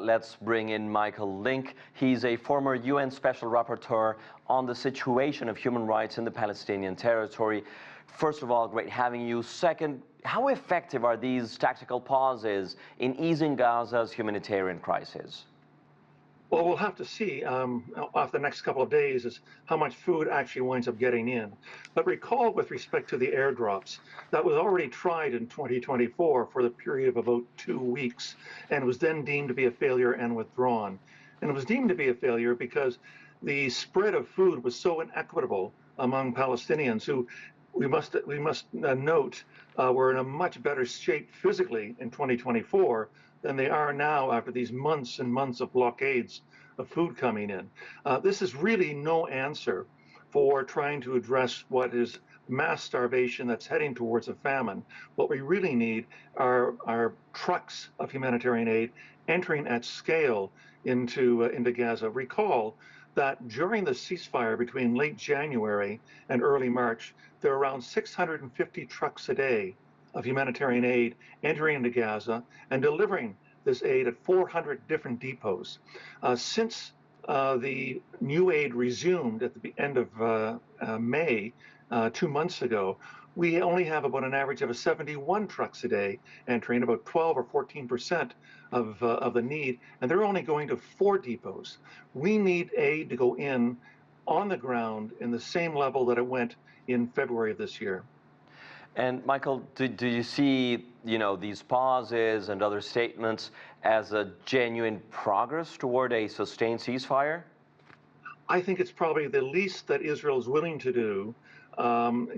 let's bring in Michael Lynk. He's a former UN Special Rapporteur on the situation of human rights in the Palestinian territory. First of all, great having you. Second, how effective are these tactical pauses in easing Gaza's humanitarian crisis? Well, we'll have to see off the next couple of days is how much food actually winds up getting in. But recall with respect to the airdrops, that was already tried in 2024 for the period of about 2 weeks and was then deemed to be a failure and withdrawn. And it was deemed to be a failure because the spread of food was so inequitable among Palestinians who we must note were in a much better shape physically in 2024 than they are now after these months and months of blockades of food coming in. This is really no answer for trying to address what is mass starvation that's heading towards a famine. What we really need are trucks of humanitarian aid entering at scale into Gaza. Recall that during the ceasefire between late January and early March, there were around 650 trucks a day of humanitarian aid entering into Gaza and delivering this aid at 400 different depots. Since the new aid resumed at the end of May, 2 months ago, we only have about an average of 71 trucks a day entering, about 12 or 14% of the need, and they're only going to 4 depots. We need aid to go in on the ground in the same level that it went in February of this year. And Michael, do you see, these pauses and other statements as a genuine progress toward a sustained ceasefire? I think it's probably the least that Israel is willing to do,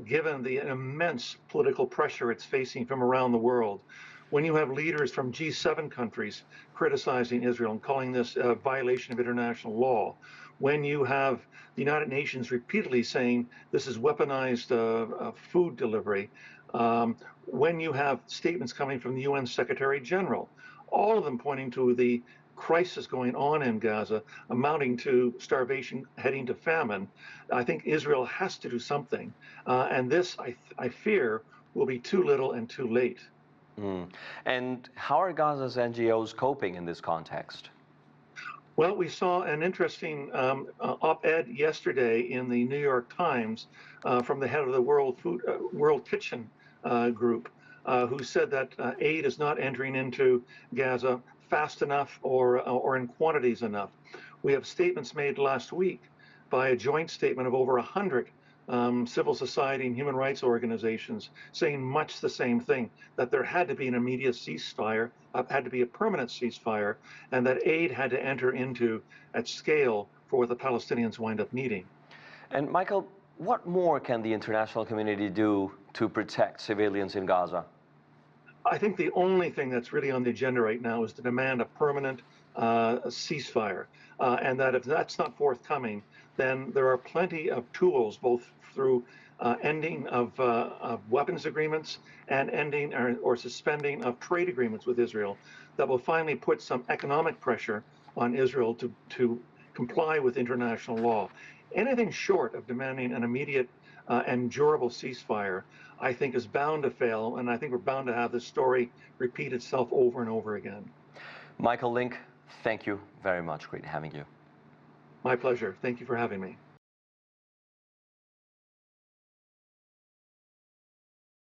given the immense political pressure it's facing from around the world. When you have leaders from G7 countries criticizing Israel and calling this a violation of international law, when you have the United Nations repeatedly saying this is weaponized food delivery, when you have statements coming from the UN Secretary General, all of them pointing to the crisis going on in Gaza, amounting to starvation, heading to famine, I think Israel has to do something. And this, I fear, will be too little and too late. And how are Gaza's NGOs coping in this context? Well, we saw an interesting op-ed yesterday in the New York Times from the head of the World Kitchen Group, who said that aid is not entering into Gaza fast enough or in quantities enough. We have statements made last week by a joint statement of over 100 civil society and human rights organizations saying much the same thing, that there had to be an immediate ceasefire, had to be a permanent ceasefire, and that aid had to enter into at scale for what the Palestinians wind up needing. And Michael, what more can the international community do to protect civilians in Gaza? I think the only thing that's really on the agenda right now is to demand a permanent ceasefire, and that if that's not forthcoming, then there are plenty of tools, both through ending of weapons agreements and ending or suspending of trade agreements with Israel, that will finally put some economic pressure on Israel to comply with international law. Anything short of demanding an immediate and durable ceasefire, I think, is bound to fail, and I think we're bound to have this story repeat itself over and over again. Michael Lynk, thank you very much. Great having you. My pleasure. Thank you for having me.